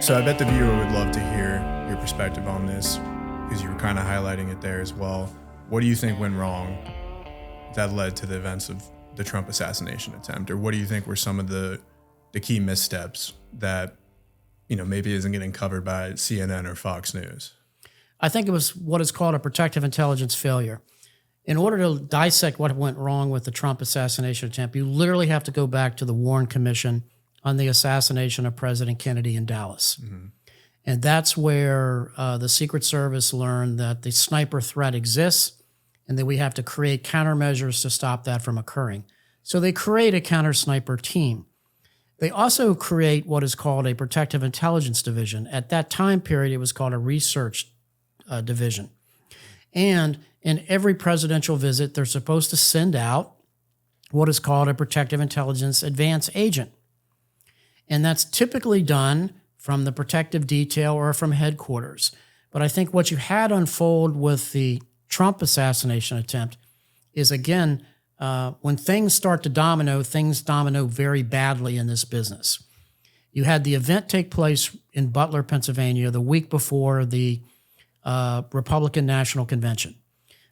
So I bet the viewer would love to hear your perspective on this, because you were kind of highlighting it there as well. What do you think went wrong that led to the events of the Trump assassination attempt? Or what do you think were some of the key missteps that, maybe isn't getting covered by CNN or Fox News? I think it was what is called a protective intelligence failure. In order to dissect what went wrong with the Trump assassination attempt, you literally have to go back to the Warren Commission on the assassination of President Kennedy in Dallas. Mm-hmm. And that's where the Secret Service learned that the sniper threat exists and that we have to create countermeasures to stop that from occurring. So they create a counter-sniper team. They also create what is called a protective intelligence division. At that time period, it was called a research division. And in every presidential visit, they're supposed to send out what is called a protective intelligence advance agent. And that's typically done from the protective detail or from headquarters. But I think what you had unfold with the Trump assassination attempt is, again, when things start to domino, things domino very badly in this business. You had the event take place in Butler, Pennsylvania, the week before the Republican National Convention.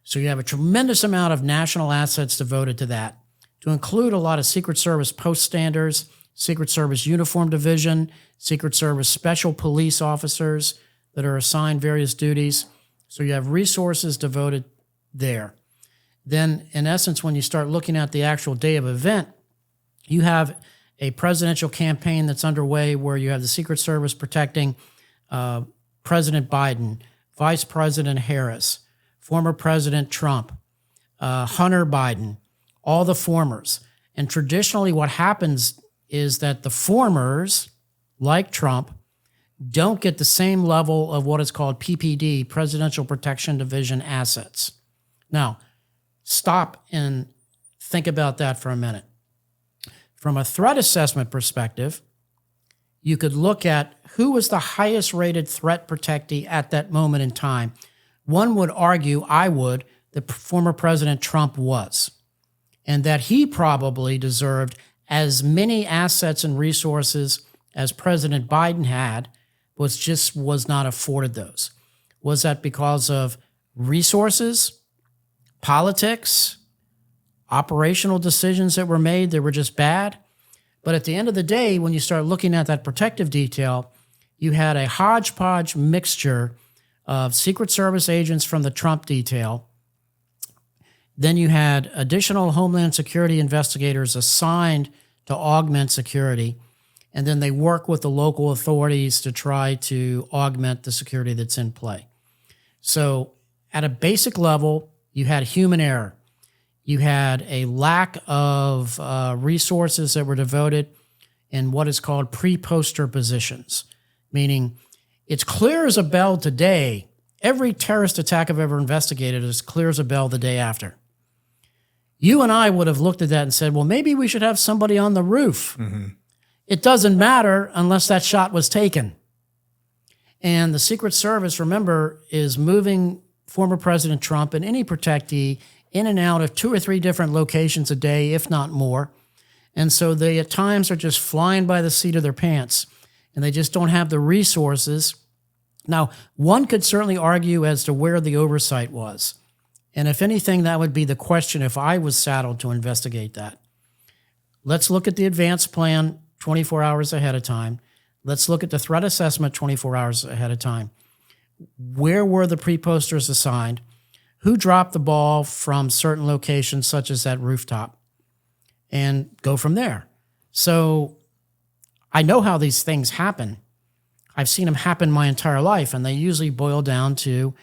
So you have a tremendous amount of national assets devoted to that, to include a lot of Secret Service post standers, Secret Service Uniform Division, Secret Service Special Police officers that are assigned various duties. So you have resources devoted there. Then, in essence, when you start looking at the actual day of event, you have a presidential campaign that's underway where you have the Secret Service protecting President Biden, Vice President Harris, former President Trump, Hunter Biden, all the formers. And traditionally what happens is that the formers, like Trump, don't get the same level of what is called PPD, Presidential Protection Division assets. Now, stop and think about that for a minute. From a threat assessment perspective, you could look at who was the highest rated threat protectee at that moment in time. One would argue, I would, that former President Trump was, and that he probably deserved as many assets and resources as President Biden had, was not afforded those. Was that because of resources, politics, operational decisions that were made that were just bad? But at the end of the day, when you start looking at that protective detail, you had a hodgepodge mixture of Secret Service agents from the Trump detail. Then you had additional Homeland Security investigators assigned to augment security. And then they work with the local authorities to try to augment the security that's in play. So at a basic level, you had human error. You had a lack of resources that were devoted in what is called pre-poster positions, meaning it's clear as a bell today. Every terrorist attack I've ever investigated is clear as a bell the day after. You and I would have looked at that and said, well, maybe we should have somebody on the roof. Mm-hmm. It doesn't matter unless that shot was taken. And the Secret Service, remember, is moving former President Trump and any protectee in and out of 2 or 3 different locations a day, if not more. And so they at times are just flying by the seat of their pants, and they just don't have the resources. Now, one could certainly argue as to where the oversight was. And if anything, that would be the question if I was saddled to investigate that. Let's look at the advance plan 24 hours ahead of time. Let's look at the threat assessment 24 hours ahead of time. Where were the pre-posters assigned? Who dropped the ball from certain locations, such as that rooftop? And go from there. So I know how these things happen. I've seen them happen my entire life, and they usually boil down to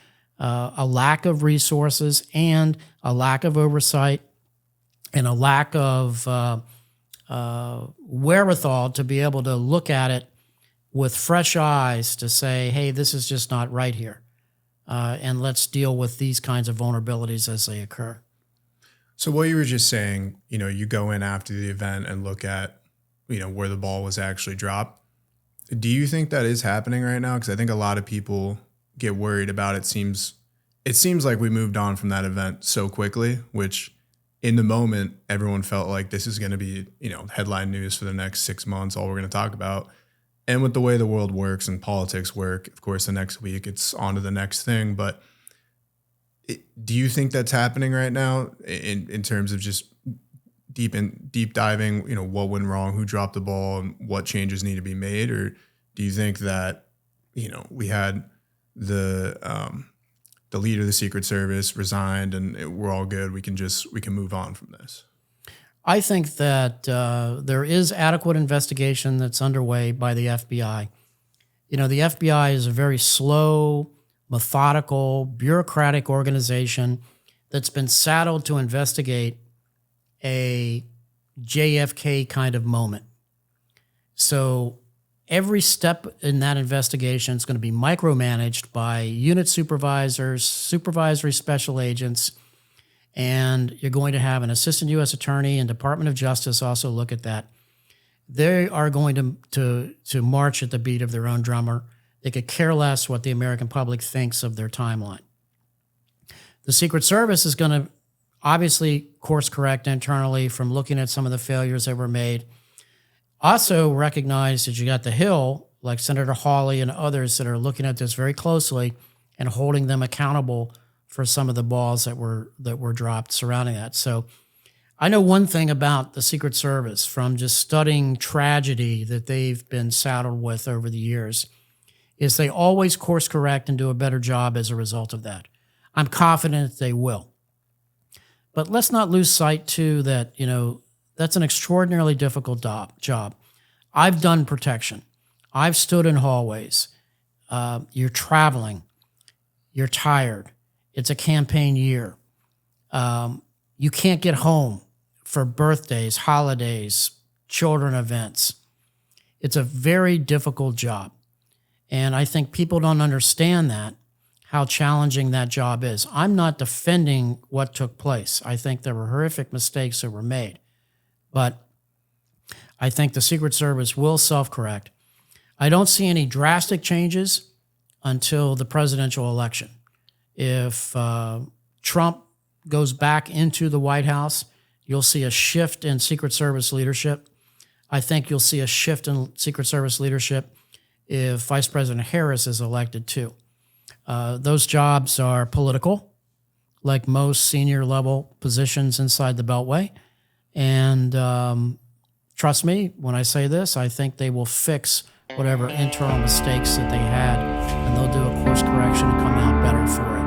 a lack of resources and a lack of oversight and a lack of wherewithal to be able to look at it with fresh eyes to say, hey, this is just not right here. And let's deal with these kinds of vulnerabilities as they occur. So what you were just saying, you go in after the event and look at, where the ball was actually dropped. Do you think that is happening right now? Because I think a lot of people get worried about it. It seems like we moved on from that event so quickly, which in the moment, everyone felt like this is going to be, headline news for the next 6 months, all we're going to talk about. And with the way the world works and politics work, of course, the next week it's on to the next thing. But do you think that's happening right now in terms of just deep diving, what went wrong, who dropped the ball, and what changes need to be made? Or do you think that, we had the leader of the Secret Service resigned and we're all good, we can move on from this? I think that there is adequate investigation that's underway by the FBI. The FBI is a very slow, methodical, bureaucratic organization that's been saddled to investigate a JFK kind of moment. So every step in that investigation is going to be micromanaged by unit supervisors, supervisory special agents, and you're going to have an assistant U.S. attorney and Department of Justice also look at that. They are going to march at the beat of their own drummer. They could care less what the American public thinks of their timeline. The Secret Service is going to obviously course correct internally from looking at some of the failures that were made. Also recognize that you got the Hill, like Senator Hawley and others that are looking at this very closely and holding them accountable for some of the balls that were dropped surrounding that. So I know one thing about the Secret Service from just studying tragedy that they've been saddled with over the years is they always course correct and do a better job as a result of that. I'm confident they will. But let's not lose sight too that, that's an extraordinarily difficult job. I've done protection. I've stood in hallways. You're traveling. You're tired. It's a campaign year. You can't get home for birthdays, holidays, children events. It's a very difficult job. And I think people don't understand that, how challenging that job is. I'm not defending what took place. I think there were horrific mistakes that were made. But I think the Secret Service will self-correct. I don't see any drastic changes until the presidential election. If Trump goes back into the White House, you'll see a shift in Secret Service leadership. I think you'll see a shift in Secret Service leadership if Vice President Harris is elected too. Those jobs are political, like most senior level positions inside the Beltway. And trust me, when I say this, I think they will fix whatever internal mistakes that they had, and they'll do a course correction and come out better for it.